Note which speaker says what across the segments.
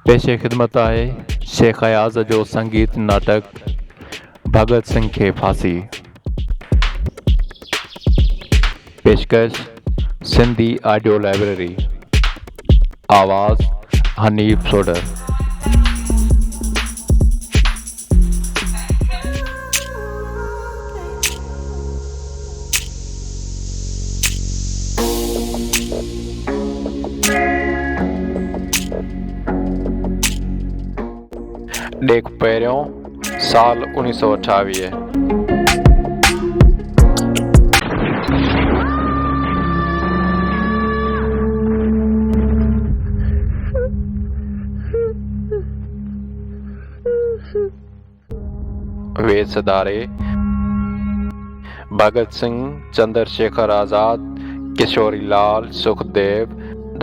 Speaker 1: पेशे ख़िदमत आहे शेख अयाज़ जो संगीत नाटक भगत सिंह खे फांसी। पेशकश सिंधी ऑडियो लाइब्रेरी। आवाज़ हनीफ सोडर। ॾेख पहिरियों साल 1928। वे सदारे भगत सिंह, चंद्रशेखर आज़ाद, किशोरी लाल, सुखदेव,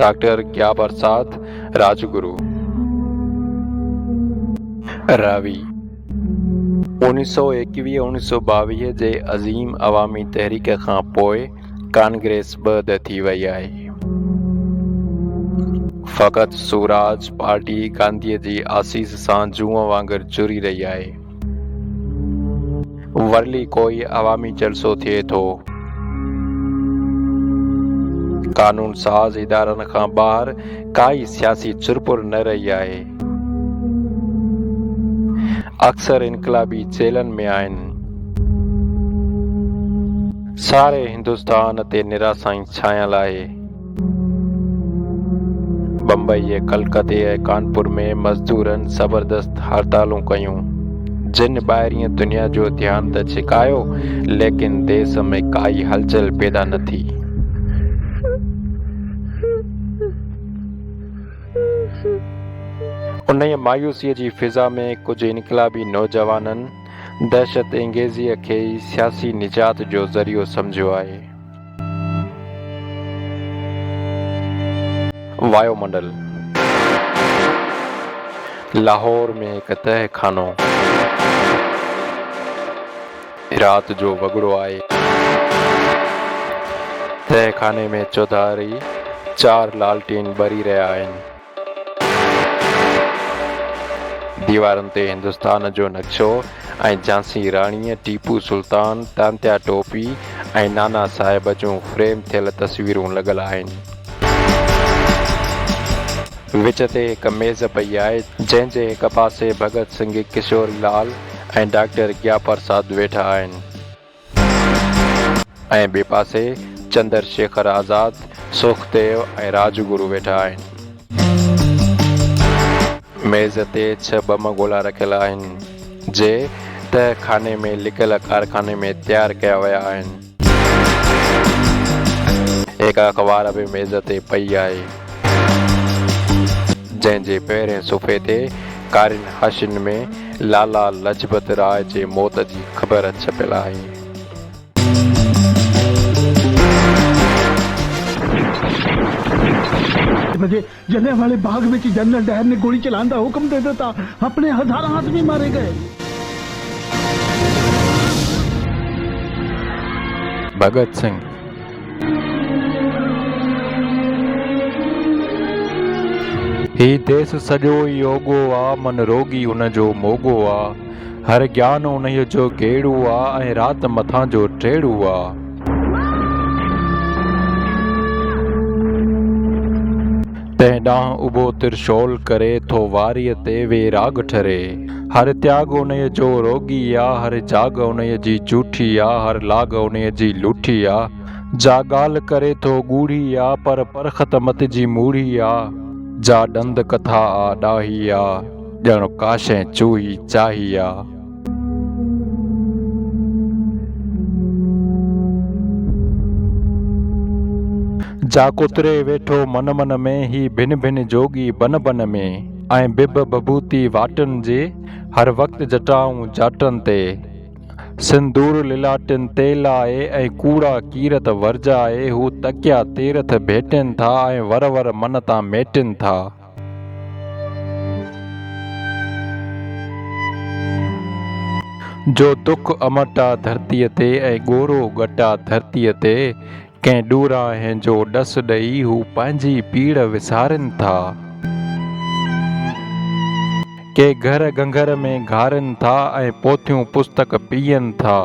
Speaker 1: डॉक्टर ज्ञा प्रसाद, राजगुरु। रवि 1921-1922 जे अज़ीम अवामी तहरीक खां पोइ कांग्रेस ॿ थी वई आहे। फ़क़ति सूराज पार्टी गांधीअ जी आसीस सां जूअं वांगुरु जुड़ी रही आहे। वरली कोई अवामी जलसो थिए थो। कानून साज़ इदारनि खां ॿाहिरि काई सियासी चुरपुर न रही आहे। अक्सर इनकलाबी जेलनि में आहिनि। सारे हिंदुस्तान ते निरासाई छायल आहे। बम्बई, कलकत्ते ऐं कानपुर में मज़दूरनि ज़बरदस्त हड़तालूं कयूं, जिन ॿाहिरीं दुनिया जो ध्यानु त छिकायो, लेकिन देश में काई हलचल पैदा न थी। उन मायूसीअ जी फिज़ा में कुझु इनकलाबी नौजवाननि दहशत अंगेज़ीअ खे ई सियासी निजात जो ज़रियो सम्झियो आहे। वायुमंडल। लाहौर में हिकु तहखानो। रात जो वॻड़ो आहे। तहखाने में चौधारी 4 लालटेन ॿरी रहिया आहिनि। दीवारनि ते हिंदुस्तान जो नक्शो ऐं झांसी राणीअ, टीपू सुल्तान, तांत्या टोपी ऐं नाना साहिब जूं फ्रेम थियल तस्वीरूं लॻल आहिनि। विच ते हिकु मेज़ पई आहे, जंहिंजे हिक पासे भगत सिंह, किशोरी लाल ऐं डॉक्टर ज्ञा प्रसाद वेठा आहिनि ऐं ॿिए पासे चंद्रशेखर आज़ाद, सुखदेव ऐं राजगुरु वेठा आहिनि। मेज़ ते 6 बम गोला रखियल आहिनि, जे तहखाने में लिकियल कारखाने में तैयार कया विया आहिनि। हिकु अख़बार बि मेज़ ते पई आहे, जंहिंजे पहिरें सुफ़े ते कारिन हाशिन में लाला लजपत राय जे मौत जी ख़बर छपियल आहे।
Speaker 2: जलियांवाले बाग में जनरल डायर ने गोली चलाने का हुक्म दे देता, अपने 1000 आदमी मारे गए।
Speaker 1: भगत सिंह। ही देश सॼो ई योगो आ, मन रोगी उन जो मोगो आ, हर ज्ञान उन जो गेड़ू आ ऐं रात मथां जो टेड़ू आ। तंहिं ॾांहुं उभो त्रिशोल करे थो वारीअ ते वे राग ठरे, हर त्याग उन जो रोगी आ, हर जाग उन जी झूठी आ, हर लाग उन जी लूठी आ। जा ॻाल्हि करे थो गूढ़ी आ, पर परखत मत जी मूढ़ी आ। जा ॾंद कथा आ ॾाही आ, ॼण काशे चूही चाही आ। जा कुतरे वेठो मन मन में, ही भिन भिन जोगी बन बन में, ऐं बिब बबूती वाटनि जे, हर वक़्तु जटाऊं जाटनि ते। सिंदूर लिलाटिन ते लाए ऐं कूड़ा कीरत वरजाए, हू तकिया तीरथ भेटनि था ऐं वर वर मन तां मेटनि था। जो दुख अमटा धरतीअ ते ऐं ॻोरो गटा धरतीअ ते, कंहिं ॾूरांहें जो ॾस ॾेई हू पंहिंजी पीड़ विसारनि था। के घर घंघर में घारनि था ऐं पोथियूं पुस्तक पीअनि था,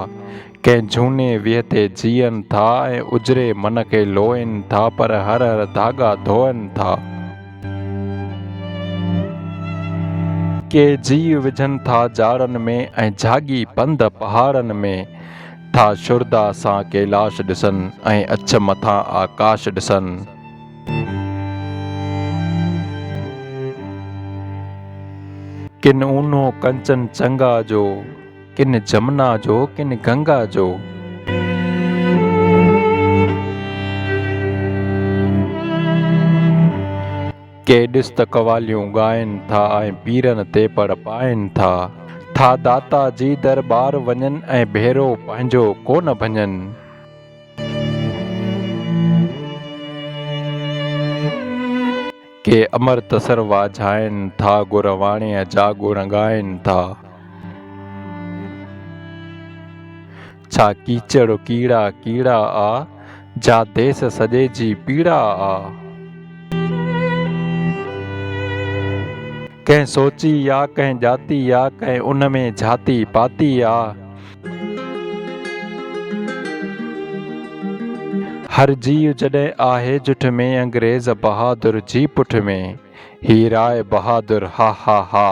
Speaker 1: कंहिं झूने विह ते जीअनि था ऐं उजरे मन खे लोइनि था, पर हर हर धागा धोइनि था। के जीव विझनि था जाड़नि में ऐं जागी पंध पहाड़नि में, था शुरदा सां कैलाश ॾिसनि ऐं अछ मथां आकाश ॾिसनि। किन ऊनो कंचन चंगा जो, किन जमुना जो, किन गंगा जो। के ॾिस त कवालियूं ॻाइनि था ऐं पीरनि ते पड़ पाइनि था दाता जी दरबार वञनि ऐं भेरो पंहिंजो कोन भञनि। के अमृत सर वाझाइनि था, गुरवाणीअ जा गुण ॻाइनि था। छा कीचड़ कीड़ा कीड़ा आ, जा देस सॼे जी पीड़ा आ। कंहिं सोची या कंहिं जाती या कंहिं उन में जाती पाती आ। हर जीव जॾहिं आहे जुठ में, अंग्रेज़ बहादुर जी पुठ में। ही राय बहादुर हा हा हा,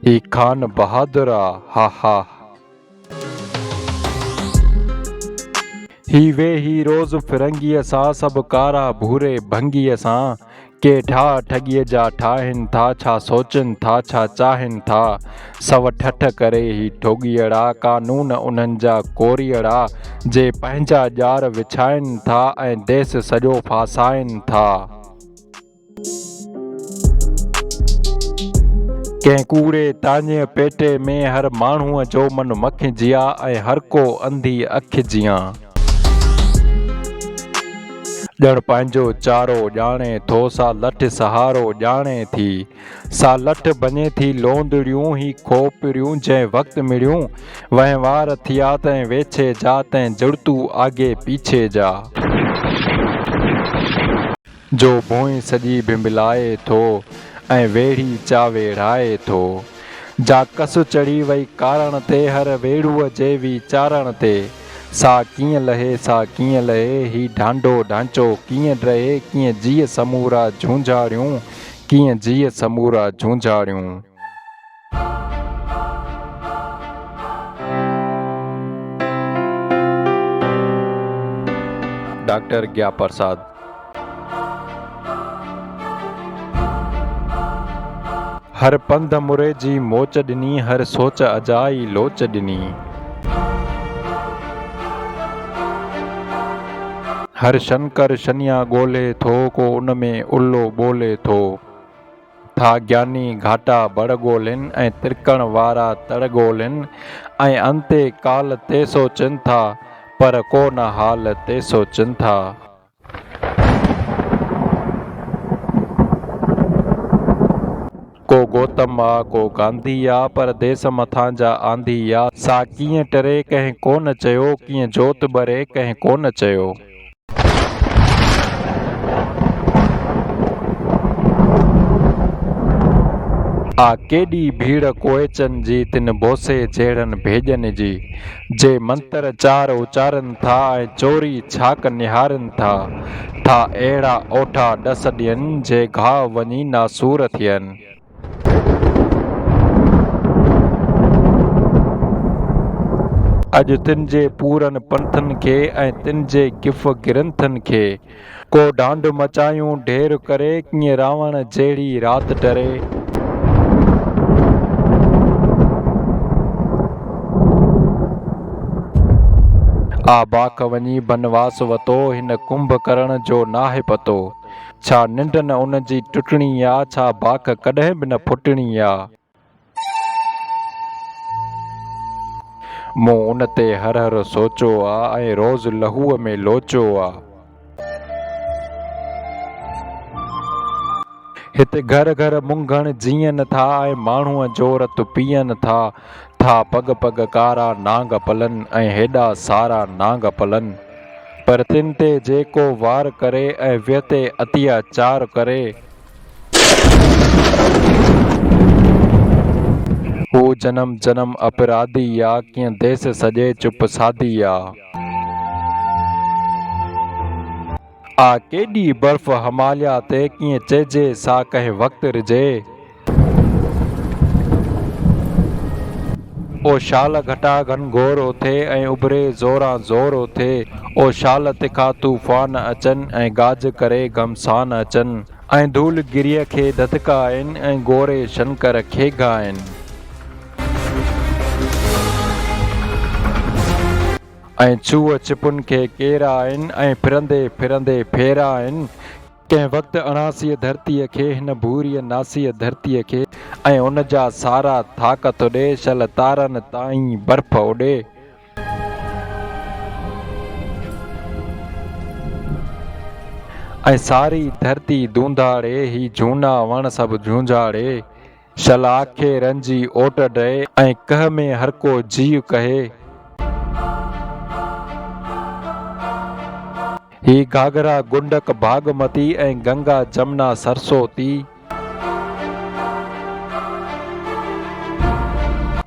Speaker 1: ही खान बहादुर आ हा हा। ही वे ही रोज़ फिरंगीअ सां, सभु कारा भूरे भंगीअ सां। के ठाह ठॻीअ जा ठाहिनि था, छा सोचनि था छा चाहिनि था। सव ठठ करे ही ठोॻीअड़ा, कानून उन्हनि जा कोरीअड़ा, जे पंहिंजा ॼार विछाइनि था ऐं देस सॼो फासाइनि था। कंहिं कूड़े तांजे पेटे में हर माण्हूअ जो मन मखिजिया ऐं हर को अंधी अखिजियां। ॼण पंहिंजो चारो ॼाणे थो, सा लठ सहारो ॼाणे थी। सा लठ बने थी लोंदड़ियूं ही खोपड़ियूं, जंहिं वक़्तु मिड़ियूं वहिंवार थिया तंहिं वेछे जा, तंहिं जुड़तू आगे पीछे जा। जो भोई सॼी बिंबिलाए थो ऐं वेड़ी चा वेड़ाए थो। जा कस चढ़ी वई कारण ते, हर वेड़ूअ जे वीचारण ते। सा कीअं लहे सा कीअं लहे, ही ढांढो ढांचो कीअं रहे। कीअं जीअ समूरा झूंझाड़ियूं, कीअं जीअ समूरा झूंझाड़ियूं। डॉक्टर ज्ञा प्रसाद। हर पंध मुरे जी मोच ॾिनी, हर सोच अजाई लोच ॾिनी। हर शंकर शनिया ॻोल्हे थो, को उन में उल्लो ॿोले थो। था ज्ञानी घाटा बड़ ॻोल्हिनि ऐं तिरकण वारा तड़ ॻोल्हिनि, ऐं अंते काल ते सोचनि था, पर को न हाल ते सोचनि था। को गौतम आ को गांधी आ, पर देस मथां जा आंधी आ। सा कीअं टरे कंहिं कोन चयो, कीअं जोत ॿरे कंहिं कोन चयो। आ केॾी भीड़ कोयचनि जी, तिन बोसे जहिड़नि भेॼनि जी। जे मंतर चार उचारनि था ऐं चोरी छाक निहारनि था। अहिड़ा ओठा ॾस ॾियनि, जे घाव वञी नासूर थियनि। अॼु तिन जे पूरनि पंथनि खे ऐं तिन जे गिफ़ गिरंथनि खे। को ढांढ मचायूं ढेर करे, कीअं रावण जहिड़ी राति टरे। आ बाख वञी बनवास वतो, हिन कुंभकर्ण जो नाहे पतो। छा निंड न उन जी टुटणी आ, छा बाख कॾहिं बि न फुटणी आ। मूं उन ते हर हर सोचो आ, ऐं रोज़ लहूअ में लोचो आ। हिते घर घर मुंघण जीअनि था ऐं माण्हूअ जो रतु पीअनि था। पग पग कारा नांग पलनि ऐं हेॾा सारा नांग पलनि। पर तिन ते जेको वार करे ऐं विह ते अत्याचार करे, हू जन्म जन्म अपराधी आ, कीअं देस सॼे चुप साधी आ केॾी बर्फ़ हिमालया ते, कीअं चइजे सा कंहिं वक़्तु रिझे। ओ शाल घटा घनघोर थे ऐं उभरे ज़ोरां ज़ोर थे। ओ शाल तिखा तूफ़ान अचनि ऐं गाज करे घमसान अचनि, ऐं धूल गिरीअ खे धधकाइनि ऐं गोरे शंकर खे ॻाइनि। ऐं छूअ छिपुनि खे केराइनि ऐं फिरंदे फिरंदे फेराइनि। कंहिं वक़्तु अणासीअ धरतीअ खे, हिन भूरीअ नासीअ धरतीअ खे, ऐं उन जा सारा थाक थो ॾे, शल तारनि ताईं बर्फ़ उॾे। ऐं सारी धरती धूंधाड़े, ही झूना वण सभु झूंझाड़े। शल आखे रंजी ओट ॾे, ऐं कह में हर को जीव कहे। ही घाघरा गुंडक भागमती, ऐं गंगा जमुना सरस्वती।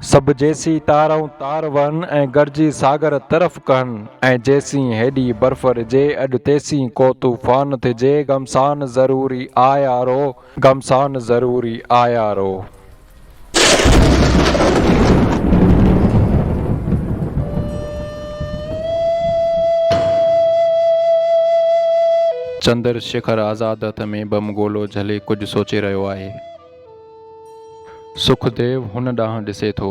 Speaker 1: सभु जेसी तारऊं तार वहनि ऐं गरजी सागर तरफ़ कहनि। ऐं जेसी हेॾी बर्फ़ रिझे, अॼु तेसी को तूफ़ान थिजे। घमसान ज़रूरी आयारो, घमसान ज़रूरी आयारो। चंद्रशेखर आज़ाद हथ में बम गोलो झले कुझु सोचे रहियो आहे। सुखदेव हुन ॾांहुं ॾिसे थो।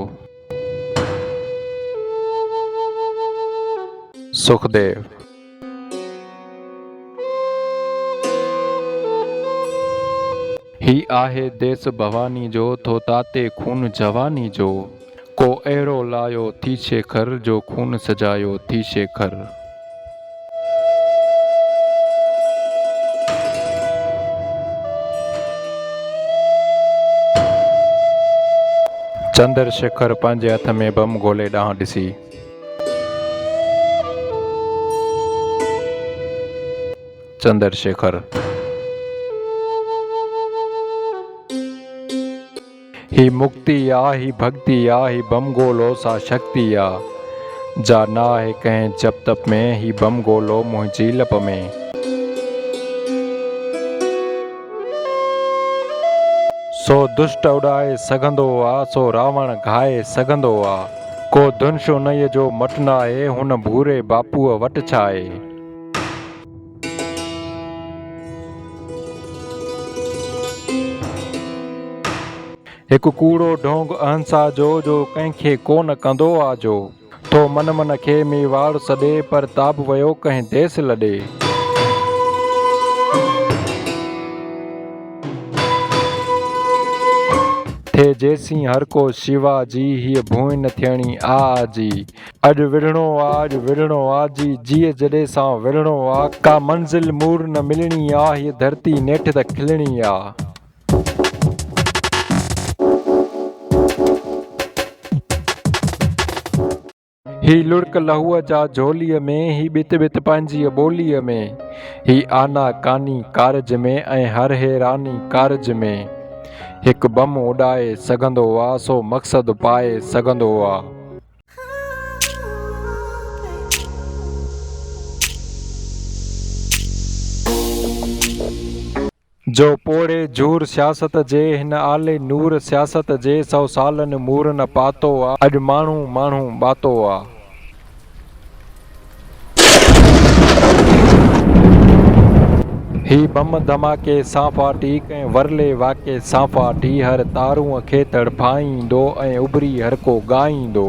Speaker 1: सुखदेव: ही आहे देस भवानी जो, थो ताते खून जवानी जो। को अहिड़ो लायो थी शेखर, जो खून सजायो थी शेखर। चंद्रशेखर पंहिंजे हथ में बम गोले ॾांहुं ॾिसी। चंद्रशेखर: ही मुक्ति आ, ही भक्ति आ, ही बम गोलो सा शक्ति आ। जा ना आहे कंहिं जप तप में, ही बम गोलो मुंहिंजी लप में। सो दुष्ट उॾाए सघंदो आ, सो रावण घाए सघंदो आ। को धनुष उन्हीअ जो मट नाहे, हुन भूरे बापूअ वटि छा आहे। हिकु कूड़ो ढोंग अहंसा जो कंहिंखे कोन कंदो आजो। तो मन मन खे मेवाड़ सॾे, पर ताब वियो कंहिं देस लॾे। थे जेसी हर को शिवाजी, हीअ भूमि न थियणी आ जी। अॼु विढ़णो आ, अॼु विढ़णो आ जी, जीअ जॾहिं सां विढ़णो आ। का मंज़िल मूर न मिलणी आ, हीअ धरती नेठि त खिलणी आ। ही लुड़क लहूअ जा झोलीअ में, ही बित बित पंहिंजी ॿोलीअ में। ही आना कानी कारज में, ऐं हर हैरानी कारज में। हिकु बम उॾाए सघंदो आ, सो मक़सदु पाए सघंदो आ। जो पोड़े झूर सियासत जे, हिन आले नूर सियासत जे। 100 सालनि मूर न पातो आ, अॼु माण्हू माण्हू ॿातो आ। ही बम धमाके सां फाटी, कंहिं वरले वाके सां फाटी। हर तारूअ खे तड़फाईंदो, ऐं उभरी हर को ॻाईंदो।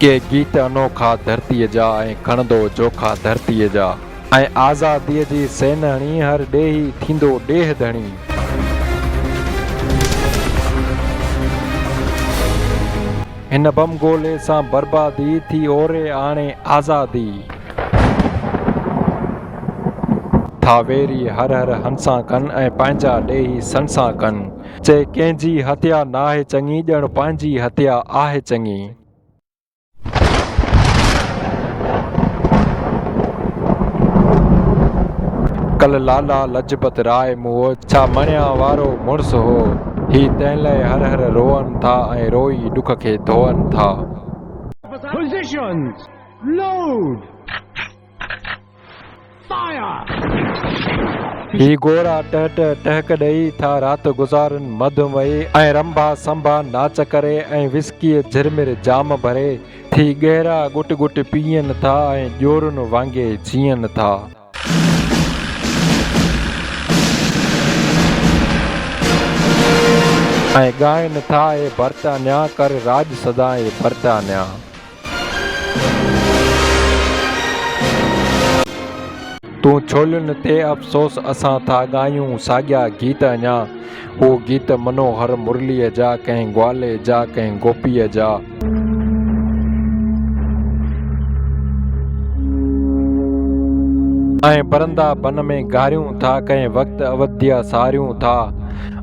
Speaker 1: के गीत अनोखा धरतीअ जा, ऐं खणंदो जोखा धरतीअ जा। ऐं आज़ादीअ जी सेनहणी, हर ॾेही थींदो ॾेह धणी। हिन बम गोले सां बर्बादी थी, ओरे आणे आज़ादी। था वेरी हर हर हंसा कनि, ऐं पंहिंजा ॾेही संसा कनि। चए कंहिंजी हत्या नाहे चङी, ॼण पंहिंजी हत्या आहे चङी। कल लाला लजपत राय मुओ छा मणिया वारो मुड़स हो। ही तंहिं लाइ हर हर रोअनि था ऐं रोई ॾुख खे धोअनि था।
Speaker 2: Positions. Load. Fire.
Speaker 1: ही गोरा टहक ॾेई था राति गुज़ारनि मधुमई ऐं रंभा संभा नाच करे ऐं विस्कीअ झिरमिर जाम भरे थी गहरा गुट गुट पीअनि था ऐं ॼोरुनि वांगे जीअनि था। ऐं ॻाइनि था ए बर्तान्या कर राज सदा ए बर्तान्या। तूं छोलियुनि ते अफ़सोस असां था ॻायूं साॻिया गीत अञा। हू गीत मनोहर मुरलीअ जा कंहिं ग्वाले जा कंहिं गोपीअ जा। ऐं बरंदा बन में गारियूं था कंहिं वक़्तु अवधिया सारियूं था।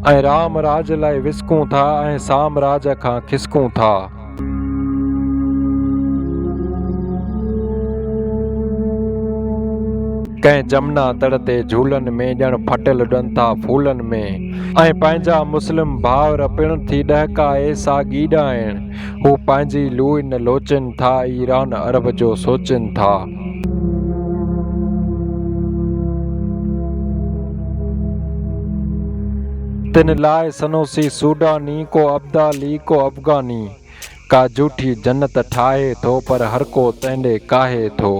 Speaker 1: ऐं राम राज लाइ विस्कूं था ऐं साम्राज खां खिसकूं था। कंहिं जमुना तड़ ते झूलनि में ॼण फटियल उॾनि था फूलनि में। ऐं पंहिंजा मुस्लिम भाउर पिण थी ॾहकाए सा गीॾा आहिनि। हू पंहिंजी लूई न लोचनि था ईरान अरब जो सोचनि था। तिन लाइ सनोसी सूडानी को अब्दाली को अफ़गानी। का झूठी जन्नत ठाहे थो पर हर को तंहिंॾे काहे थो।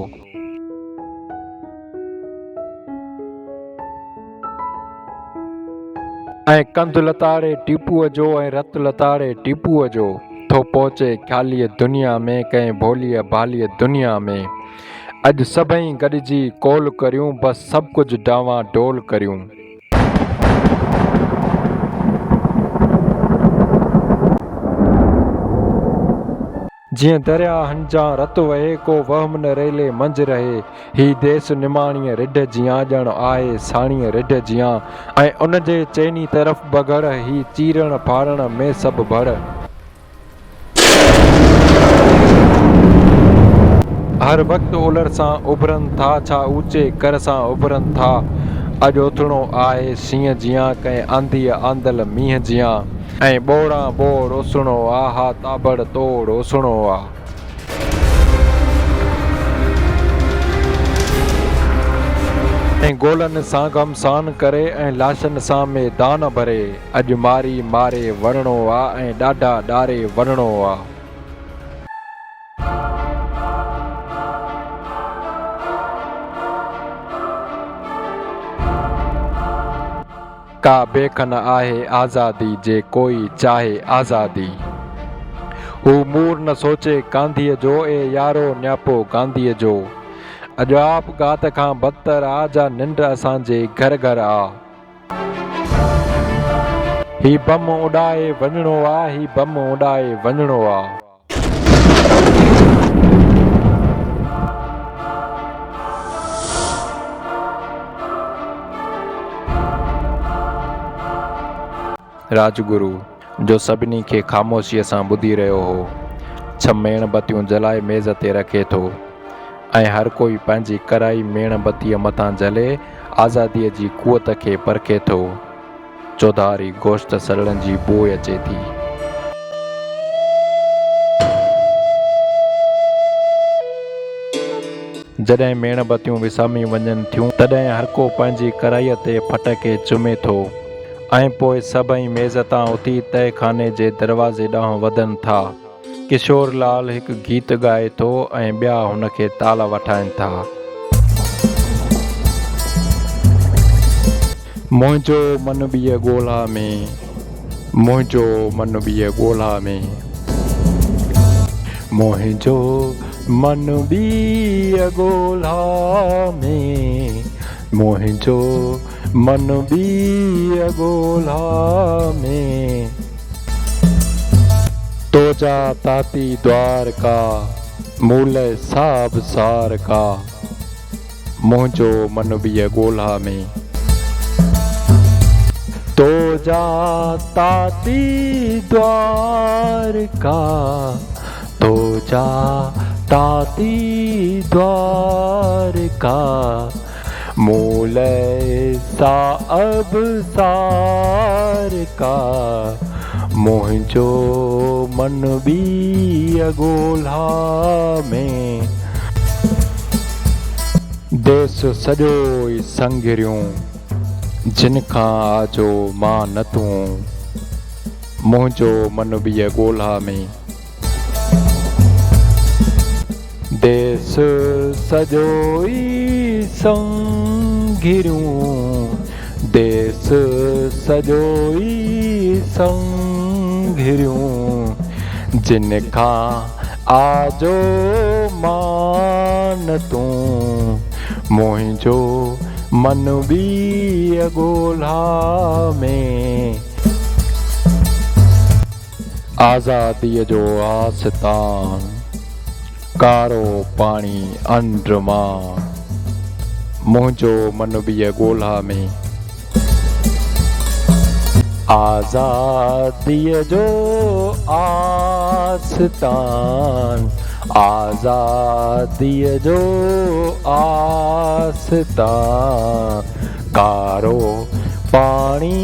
Speaker 1: ऐं कंधु लताड़े टीपूअ जो ऐं रतु लताड़े टीपूअ जो थो पहुचे ख़्यालीअ दुनिया में कंहिं भोलीअ भालीअ दुनिया में। अॼु सभई गॾिजी कॉल करियूं बसि सभु कुझु डावां डोल करियूं। जीअं दरिया हंजा रत वहे को वहम न रेले मंझ रहे। ही देस निमाणीअ रिढ जियां ॼण आहे साणीअ रिढ जियां। ऐं उन जे चइनी तरफ़ बगड़ ही चीरण फाड़ण में सभु भड़। हर वक़्तु ओलर सां उभरनि था छा ऊचे कर सां उभरनि था। अॼु उथणो आहे शींहं जियां कंहिं आंधीअ आंदल मींहं जियां। ऐं ॿोड़ा ॿोड़ ओसणो आ हा ताबड़ तोड़ ओसणो आ। ऐं गोलनि सां घमसान करे ऐं लाशनि सां मैदान भरे। अॼु मारी मारे वरणो आ ऐं ॾाढा ॾारे वरणो आ। का बेखन आहे आज़ादी जे कोई चाहे आज़ादी। हू मूर न सोचे गांधीअ जो ए यारो न्यापो गांधीअ जो। अॼु आप घात खां बदतर आ जा निंड असांजे घर घर आ। ही बम उॾाए वञिणो आ ही बम उॾाए वञिणो आ। राजगुरु जो सभिनी खे ख़ामोशीअ सां ॿुधी रहियो हो। छह मेणबतियूं जलाए मेज़ ते रखे थो ऐं हर कोई पंहिंजी कराई मेणबतीअ मथां जले आज़ादीअ जी कुवत खे परखे थो। चौधारी गोश्त सड़ण जी बू अचे थी। जॾहिं मेणबतियूं विसामी वञनि थियूं तॾहिं हर को पंहिंजी कराईअ ते फटके चुमे थो। ऐं पोइ सभई मेज़ तां उथी तहखाने जे दरवाज़े ॾांहुं वधनि था। किशोर लाल हिकु गीत ॻाए थो ऐं ॿिया हुन खे ताल वठाइनि था। मुंहिंजो मन ॿिए ॻोल्हा में मुंहिंजो मन ॿिए ॻोल्हा में मुंहिंजो मन ॿिए ॻोल्हा में मुंहिंजो मन ॿिए ॻोल्हा में। तोजा ताती द्वार का मूल साब सार का मुंहिंजो मन ॿिए ॻोल्हा में। तोजा ताती द्वार का तोजा ताती द्वार का मूल सा अब सार का मुंहिंजो मन बि अॻोल्हा में। देस सॼो ई संघिरियूं जिन खां आजो मां न तूं मुंहिंजो मन बि ॻोल्हा में। देस सॼो ई संघिरियूं देस सॼो ई संघिरियूं जिन खां आजो मान तूं मुंहिंजो मन बि ॻोल्हा में। आज़ादीअ जो आस्तान कारो पाणी अंड मां मुंहिंजो मन बि ॻोल्हा में। आज़ादीअ जो आस्तान आज़ादीअ जो आस्तान कारो पाणी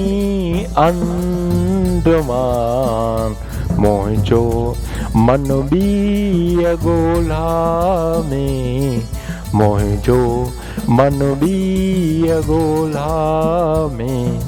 Speaker 1: अंड मां मुंहिंजो मन बि ॻोल्हा में मुंहिंजो मन बि ॻोल्हा में।